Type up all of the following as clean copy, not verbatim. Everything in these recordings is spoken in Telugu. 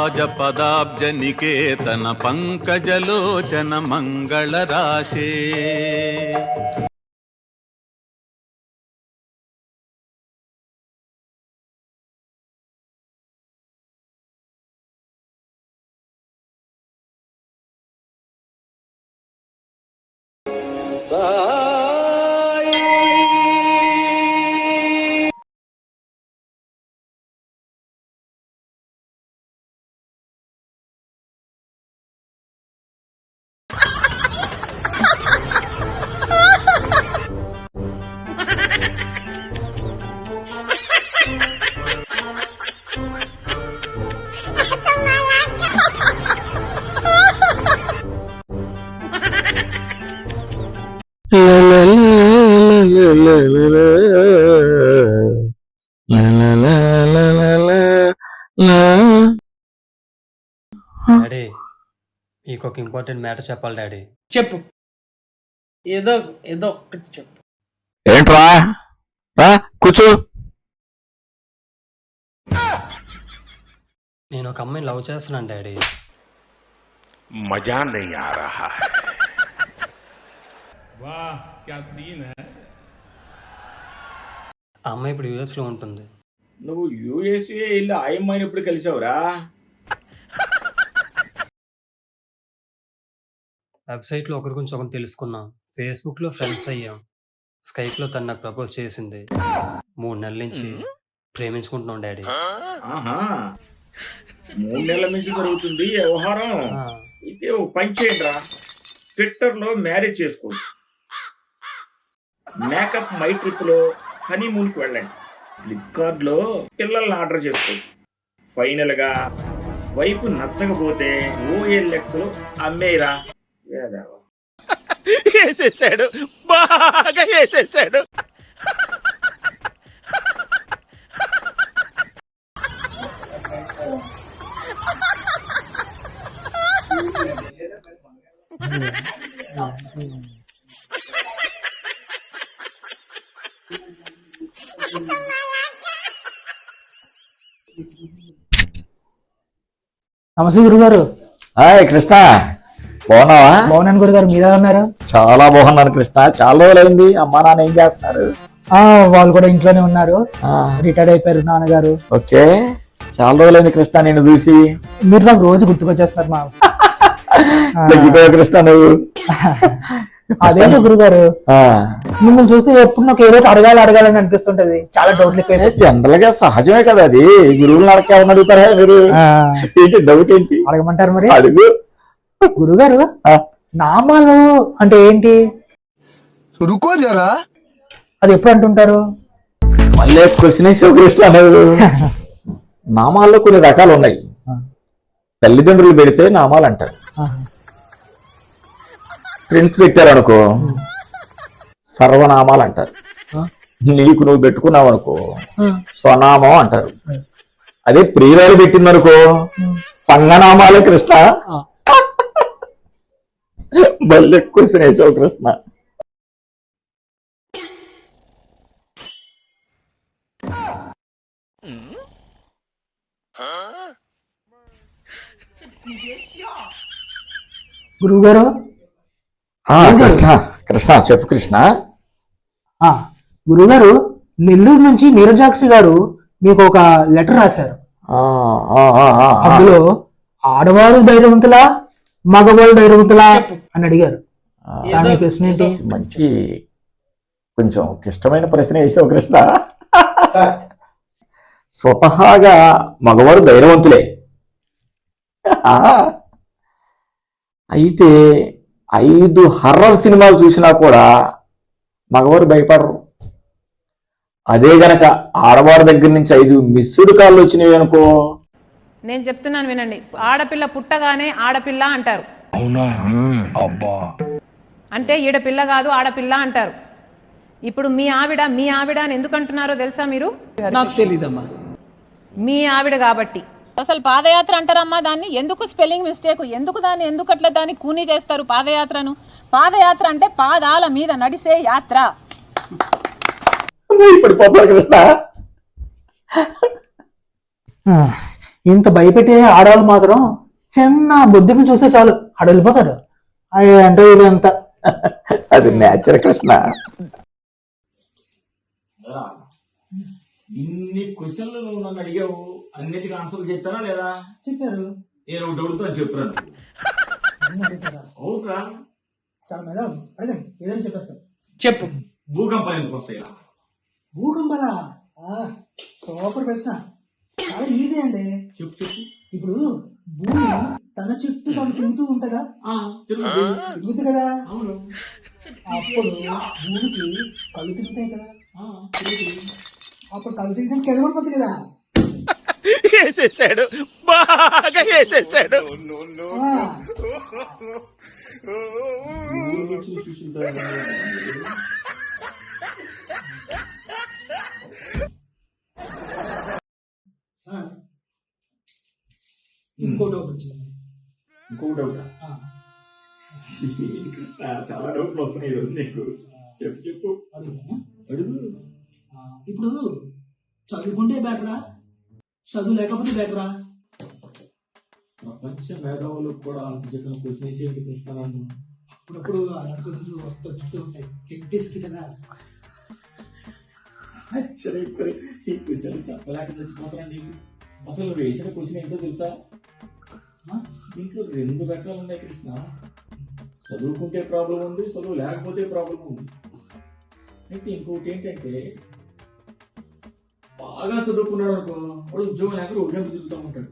పాజపదాబ్జ నికేతన పంకజలోచన మంగళ రాశే. డాడీ మీకు ఒక ఇంపార్టెంట్ మ్యాటర్ చెప్పాలి డాడీ. చెప్పు, ఏదో ఏదో ఒక్కటి చెప్పు. ఏంట్రా కూర్చో. నేను ఒక అమ్మాయిని లవ్ చేస్తున్నాను డాడీ. మజా नहीं आ रहा है. वाह क्या सीन है. ఆ అమ్మాయి ఇప్పుడు యూఎస్ లో ఉంటుంది. నువ్వు యూఎస్ఏ వెళ్ళి ఆ అమ్మాయిని ఎప్పుడు కలిసావురా? వెబ్సైట్ లో ఒకరి గురించి ఒకరు తెలుసుకున్నాం, ఫేస్బుక్ లో ఫ్రెండ్స్ అయ్యాం, స్కైప్ లో తను నాకు ప్రపోజ్ చేసింది. 3 నెలల నుంచి ప్రేమించుకుంటున్నాం డాడీ. ఆహా, 3 నెలల నుంచి జరుగుతుంది వ్యవహారం. అయితే ఓ పని చేయండిరా, ట్విట్టర్ లో మ్యారేజ్ చేసుకోండి, మేకప్ మై ట్రిప్ లో హనీమూన్ కి వెళ్ళండి, ఫ్లిప్కార్ట్ లో పిల్లల్ని ఆర్డర్ చేసుకోండి. ఫైనల్ గా వైపు నచ్చకపోతే OLX లో అమ్మేరా. వేసేసాడు, బాగా వేసేసాడు. నమస్తే గురుగారు. హాయ్ కృష్ణ, బాగున్నావా? బాగున్నాను గురుగారు, మీరే ఉన్నారు? చాలా బాగున్నాను కృష్ణ. చాలా రోజులైంది. అమ్మా నాన్న ఏం చేస్తున్నారు? వాళ్ళు కూడా ఇంట్లోనే ఉన్నారు, రిటైర్డ్ అయిపోయారు నాన్నగారు. ఓకే, చాలా రోజులైంది కృష్ణ నిన్ను చూసి. మీరు నాకు రోజు గుర్తుకొచ్చేస్తున్నారు మా. తగ్గిపోయావు కృష్ణ నువ్వు. అదేంటో గురుగారు, మిమ్మల్ని చూస్తే ఎప్పుడు నాకు ఏదో అడగాలని అనిపిస్తుంటది. చాలా డౌట్లు ఎక్కువ. జనరల్ గా సహజమే కదా అది. గురువులు నడకేమని అడుగుతారా మీరు? ఏంటి డౌట్ ఏంటి? అడగమంటారు మరి. అడుగు గురుగారు. నామాలు అంటే ఏంటి? రుకో జరా, అది ఎప్పుడు అంటుంటారు? మళ్ళీ క్వశ్చన్ వేసావు కృష్ణ నువ్వు. నామాల్లో కొన్ని రకాలు ఉన్నాయి. తల్లిదండ్రులు పెడితే నామాలు అంటారు, ఫ్రెండ్స్ పెట్టారనుకో సర్వనామాలు అంటారు, నీకు నువ్వు పెట్టుకున్నావు అనుకో స్వనామం అంటారు. అదే ప్రియురాలు పెట్టిందనుకో పంగనామాలే కృష్ణ. మళ్ళీ క్వశ్చన్ వేసావు కృష్ణ. గురువుగారు. కృష్ణ కృష్ణ చెప్పు కృష్ణ. గురుగారు, నెల్లూరు నుంచి నీరజాక్షి గారు మీకు ఒక లెటర్ రాశారు. అందులో ఆడవారు ధైర్యవంతులా మగవాళ్ళు ధైర్యవంతులా అని అడిగారు. దాని ప్రశ్న ఏంటి? మంచి కొంచెం క్లిష్టమైన ప్రశ్న వేసావు కృష్ణ. స్వతహాగా మగవారు ధైర్యవంతులే, అయితే 5 హర్రర్ సినిమాలు చూసినా కూడా మగవారు భయపడరు. అదే గనక ఆడవారి దగ్గర నుంచి 5 మిస్డ్ కాళ్ళు వచ్చినాయి అనుకో. నేను చెప్తున్నాను వినండి, ఆడపిల్ల పుట్టగానే ఆడపిల్ల అంటారు. అవునా? అబ్బా, అంటే ఈడపిల్ల కాదు ఆడపిల్ల అంటారు. ఇప్పుడు మీ ఆవిడ అని ఎందుకు అంటున్నారో తెలుసా మీరు? నాకు తెలీదమ్మా. మీ ఆవిడ కాబట్టి. అసలు పాదయాత్ర అంటారమ్మా దాన్ని. ఎందుకు స్పెల్లింగ్ మిస్టేక్? ఎందుకు అట్లా దాన్ని కూనీ చేస్తారు పాదయాత్రను? పాదయాత్ర అంటే పాదాల మీద నడిసే యాత్ర. ఇప్పుడు పోతావు కృష్ణ. ఇంత భయపెట్టే ఆడవాళ్ళు మాత్రం చిన్న బొద్దుని చూస్తే చాలు ఆడ వెళ్ళిపోతారు. అంటే ఇదంతా అది నేచర్ కృష్ణ. ఇన్ని క్వశ్చన్లు నువ్వు నన్ను అడిగావు, అన్నిటికీ ఆన్సర్లు చెప్పానా లేదా? చెప్పారు. నేను ఒకటి అడుగుతాను చెప్పురాను. అవునరా? చాలా మేడం అడగండి, ఏదైనా చెప్పేస్తారు. చెప్పు. భూకంపాలు ఎందుకు వస్తాయా? భూకంపాలా? సూపర్ ప్రశ్న, చాలా ఈజీ అండి. చెప్పు చెప్పు. ఇప్పుడు భూమి తన చుట్టూ తను తిరుగుతూ ఉంటదా? తిరుగుతుంది కదా. అవును. అప్పుడు భూమికి కళ్ళు తిరుగుతాయి కదా. అప్పుడు కళ్ళు తిరిగినప్పుడు కింద పడిపోతుంది కదా. వేసేసాడు, బాగా వేసేసాడు. సార్ ఇంకో డౌట్ వచ్చింది. ఇంకో డౌట్ కృష్ణ, చాలా డౌట్లు వస్తున్నాయి ఈరోజు నీకు. చెప్పు చెప్పు. అడుగు. ఇప్పుడు చదువుకుంటే బెటరా, చదువు లేకపోతే బెటరా? ప్రపంచ మేధావులకు కూడా అంత చెప్పిన క్వశ్చన్ వేసేది కృష్ణ నన్ను. అప్పుడప్పుడు అలాంటి క్వశ్చన్స్ వస్తూ ఉంటాయి, సైంటిస్ట్ కదా. ఈ క్వశ్చన్ చెప్పలేక చచ్చిపోతున్నా నీకు. అసలు వేసిన క్వశ్చన్ ఏంటో తెలుసా? దీంట్లో 2 రకాలు ఉన్నాయి కృష్ణ. చదువుకుంటే ప్రాబ్లం ఉంది, చదువు లేకపోతే ప్రాబ్లం ఉంది. అయితే ఇంకొకటి ఏంటంటే, బాగా చదువుకున్నాడు అనుకో, వాడు ఉద్యోగం లేక ఉద్యోగం తిరుగుతూ ఉంటాడు.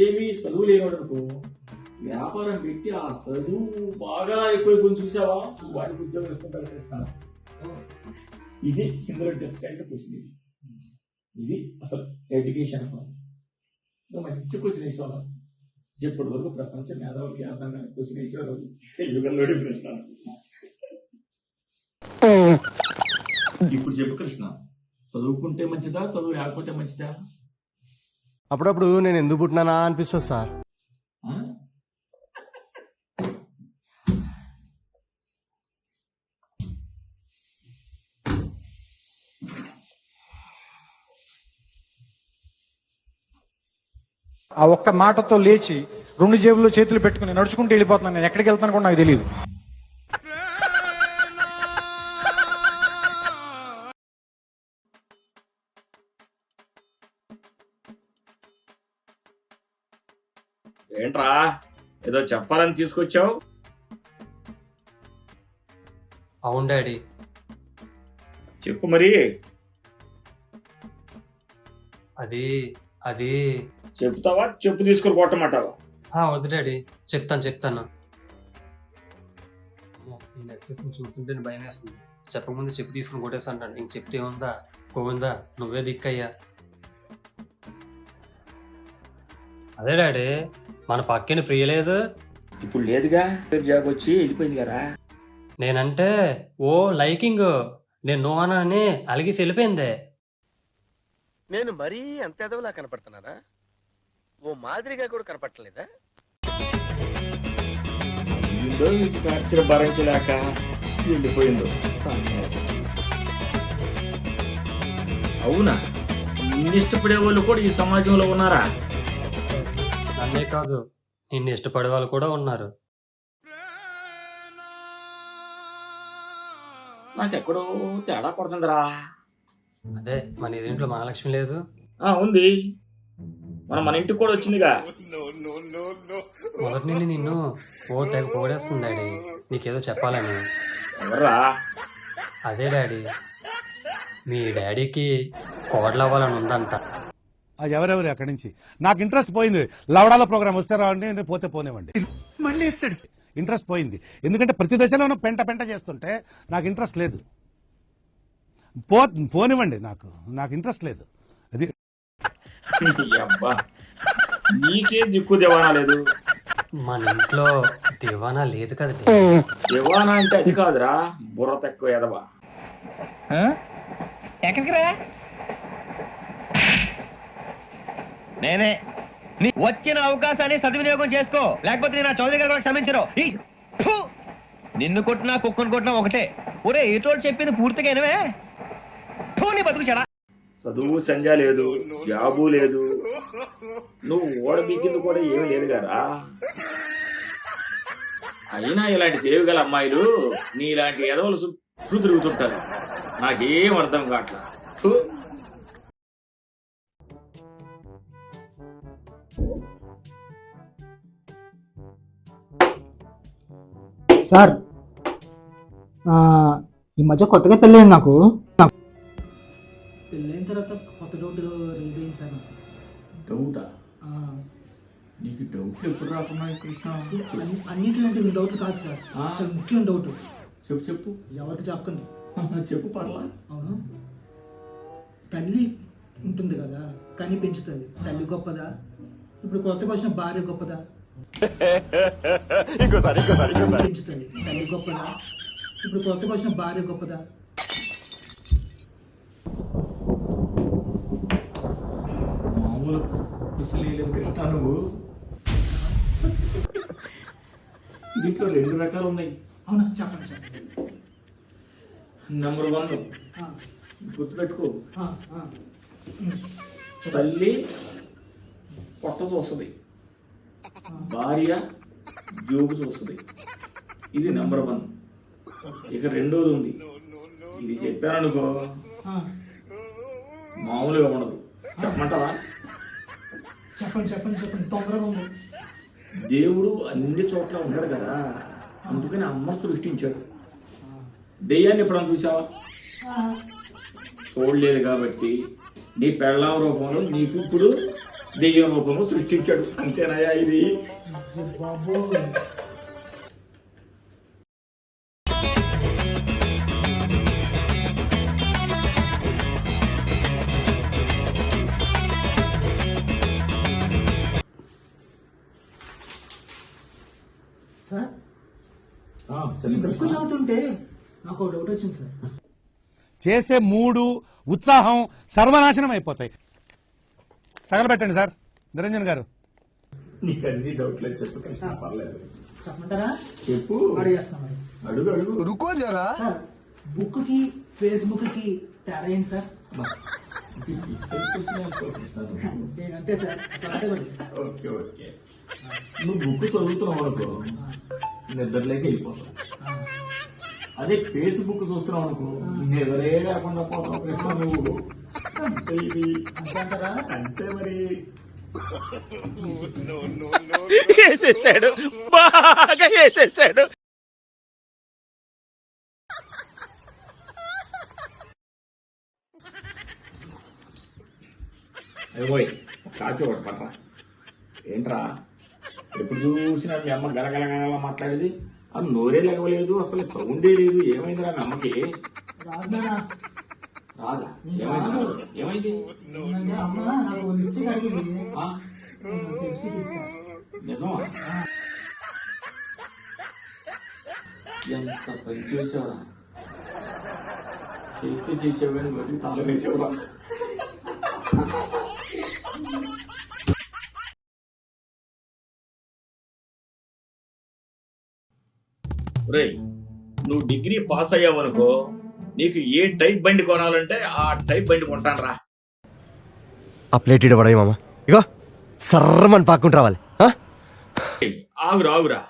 ఏమి చదువు లేనివాడు అనుకో, వ్యాపారం పెట్టి ఆ చదువు బాగా ఎక్కువ కొంచెం చూసావా, వాడికి ఉద్యోగం ఇస్తుంటాడు కృష్ణ. ఇది ఇందులో డిఫరెంట్ క్వశ్చన్. ఇది అసలు ఎడ్యుకేషన్ మంచి క్వశ్చన్ వేసేవాళ్ళు. ఇప్పటి వరకు ప్రపంచ మేధావులకి అర్థం కాని క్వశ్చన్ వేసేవాళ్ళు యుగంలోనే కృష్ణ. ఇప్పుడు చెప్పు కృష్ణ, చదువుకుంటే మంచిదా, చదువు లేకపోతే మంచిదా? అప్పుడప్పుడు నేను ఎందుకు పుట్టినానా అనిపిస్తుంది సార్. ఆ ఒక్క మాటతో లేచి 2 జేబుల్లో చేతులు పెట్టుకుని నడుచుకుంటూ వెళ్ళిపోతున్నాను. నేను ఎక్కడికి వెళ్తాను కూడా నాకు తెలియదు. ఏంట్రా ఏదో చెప్పాలని తీసుకొచ్చావు? అవును డాడీ. చెప్పు మరి. అది చెప్తావా, చెప్పు తీసుకుని కొట్టమంటావా? వద్దు డాడీ, చెప్తాను. ఈ నెక్లెస్ చూస్తుంటే భయం వేస్తుంది. చెప్పకముందు చెప్పు తీసుకుని కొట్టేస్తాను. ఇంక చెప్తే ఉందా పోయిందా, నువ్వే దిక్కయ్యా. అదే డాడీ, మన పక్కన ప్రియలేదు. ఇప్పుడు లేదుగా, జాబ్ వచ్చి వెళ్ళిపోయింది కదా. నేనంటే ఓ లైకింగ్, నేను నో అని అలిగేసి వెళ్ళిపోయిందే. నేను మరీ అంత ఎదవలా కనపడుతున్నారా? ఓ మాదిరిగా కూడా కనపడలేదా? టార్చర్ భరించలేక వెళ్ళిపోయిందో. అవునా? నిన్ను ఇష్టపడే వాళ్ళు కూడా ఈ సమాజంలో ఉన్నారా? నన్నే కాదు, నిన్ను ఇష్టపడే వాళ్ళు కూడా ఉన్నారు. నాకెక్కడో తేడా పడుతుందిరా. అదే మన ఎదురింట్లో మహాలక్ష్మి లేదు? ఉంది, మన ఇంటికి కూడా వచ్చిందిగా. మొదటి నుండి నిన్ను ఓ తెగ పొగడేస్తుంది డాడీ, నీకేదో చెప్పాలని. ఎవర్రా? అదే డాడీ, మీ డాడీకి కోడలు అవ్వాలని ఉందంట. ఎవరెవరు అక్కడి నుంచి నాకు ఇంట్రెస్ట్ పోయింది. లవడాల ప్రోగ్రామ్ వస్తే రావండి, పోతే పోనివ్వండి. మళ్ళీ ఇంట్రెస్ట్ పోయింది. ఎందుకంటే ప్రతి దశలోనూ పెంట చేస్తుంటే నాకు ఇంట్రెస్ట్ లేదు. పోనివ్వండి, నాకు ఇంట్రెస్ట్ లేదు. అది అబ్బా, నీకే దిక్కు దివానా లేదు. మన ఇంట్లో దివానా లేదు కదా. దివానా అంటే అది కాదురా, బుర్ర తక్కువ ఎదవా. ఎక్కడికి రా? నేనే వచ్చిన అవకాశాన్ని సద్వినియోగం చేసుకో, లేకపోతే నేను చౌదరి గారు కూడా క్షమించరు. నిన్ను కొట్టినా కుక్కను కొట్టినా ఒకటే. ఒరే ఏటోడు చెప్పింది పూర్తిగా వినవే. నీ బతుకు చెడా. చదువు సంజా లేదు, జాబు లేదు, నువ్వు ఓడబిక్కింది కూడా ఏమీ లేదు కదా. అయినా ఇలాంటి చేయగల అమ్మాయిలు నీలాంటి ఎదవలు చుట్టూ తిరుగుతుంటారు. నాకేం అర్థం కావట్లా. ఫు. సార్ ఈ మధ్య కొత్తగా పెళ్ళయింది నాకు. పెళ్ళైన తర్వాత కొత్త డౌట్ రేజ్ అయింది సార్. డౌటా? నీకు డౌట్ ఎప్పుడు రాకున్నాయి కృష్ణ? అన్నింటిలాంటి డౌట్ కాదు సార్, చాలా ముఖ్యం డౌట్. చెప్పు చెప్పు. ఎవరికి చెప్పకండి. చెప్పు పర్లా. అవును, తల్లి ఉంటుంది కదా, కని పెంచుతుంది, తల్లి గొప్పదా, ఇప్పుడు కొత్తగా వచ్చిన భార్య గొప్పదా? పెంచుతుంది, తల్లి గొప్పదా, ఇప్పుడు కొత్తగా వచ్చిన భార్య గొప్పదా? మామూలు కుసలేదు కృష్ణ నువ్వు. దీంట్లో 2 రకాలు ఉన్నాయి. అవునా, చెప్పండి సార్. నెంబర్ 1 గుర్తుపెట్టుకో, తల్లి పొట్ట చూస్తుంది, భార్య జోబు చూస్తుంది. ఇది నెంబర్ 1. ఇక 2వది ఉంది. ఇది చెప్పాననుకో మామూలుగా ఉండదు. చెప్పమంటావా? చెప్పండి చెప్పండి చెప్పండి, తొందరగా ఉంది. దేవుడు అన్ని చోట్ల ఉన్నాడు కదా, అందుకని అమ్మ సృష్టించాడు. దెయ్యాన్ని ఎప్పుడన్నా చూసావా? చూడలేదు కాబట్టి నీ పెళ్ళాం రూపంలో నీకు ఇప్పుడు దెయ్యం రూపంలో సృష్టించాడు. అంతేనాయా ఇది? సార్ బుక్ చదువుతుంటే నాకు ఒక డౌట్ వచ్చింది సార్. చేసే మూడు ఉత్సాహం సర్వనాశనం అయిపోతాయి. తగలబెట్టండి సార్ నిరంజన్ గారు. నీకు అన్ని డౌట్లు చెప్పు కృష్ణ, పర్లేదు. చెప్పమంటారా? చెప్పు. అడిగేస్తాను. అడుగు అడుగు. రుకో జరా. సార్ బుక్ కి ఫేస్బుక్ కి తేడా ఏంటి సార్? అంతే సార్. Okay okay. నువ్వు బుక్ చదువుతున్నావు అనుకో, నిద్రలోకి వెళ్ళిపోతావు. అదే ఫేస్బుక్ చూస్తున్నావు అనుకో, నిద్రే లేకుండా పోతావు కృష్ణ నువ్వు. అంతే ఇది. అంతే మరి. వేసేసాడు, బాగా వేసేసాడు. అయ్యోయ్, కాకి ఒకటి పట్రా. ఏంట్రా ఎప్పుడు చూసినా మీ అమ్మ గలగలగల మాట్లాడేది? అది నోరే లేవలేదు, అసలు సౌండే లేదు. ఏమైందిరా మీ అమ్మకి? రాదా? ఏమైంది? నిజమా? ఎంత పని చేసావురా. చేస్తే చేసావు కానీ బట్టి తాళం వేసావురా. రేయ్, నువ్వు డిగ్రీ పాస్ అయ్యావనుకో, నీకు ఏ టైప్ బండి కొనాలంటే ఆ టైప్ బండి కొంటాను రా. ఆ ప్లేట్ ఇవ్వడం మామ, ఇగో సర్రమని పాక్కుంటూ రావాలి. ఆగురా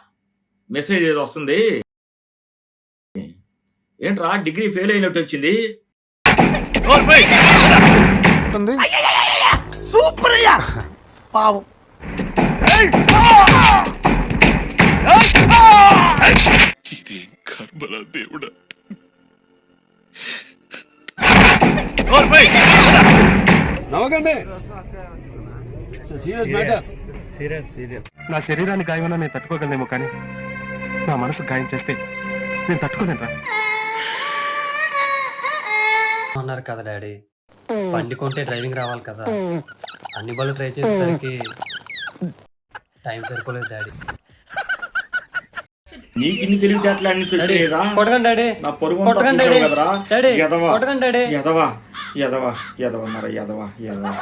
మెసేజ్ ఏదో వస్తుంది. ఏంట్రా డిగ్రీ ఫెయిల్ అయినట్టు వచ్చింది? సూపర్ అయ్యా, పావం. ఇదేం కర్మరా దేవుడా. నా శరీరాన్ని గాయమన్నా నేను తట్టుకోగలనేమో, కానీ నా మనసు గాయం చేస్తే నేను తట్టుకోలేనురా. అన్నారు కదా డాడీ, బండి కొంటే డ్రైవింగ్ రావాలి కదా. అన్ని బళ్ళు ట్రై చేసేసరికి టైం సరిపోలేదు డాడీ. నీకు ఇన్ని తెలివితేటలు అన్ని వచ్చేదా? కొట్టకండి డాడీ, నా పొరుగు కొట్టకండి డాడీ, కదరా. డాడీ ఎదవా కొట్టకండి డాడీ. ఎదవా ఎదవా ఎదవన్నారా? ఎదవా ఎదవా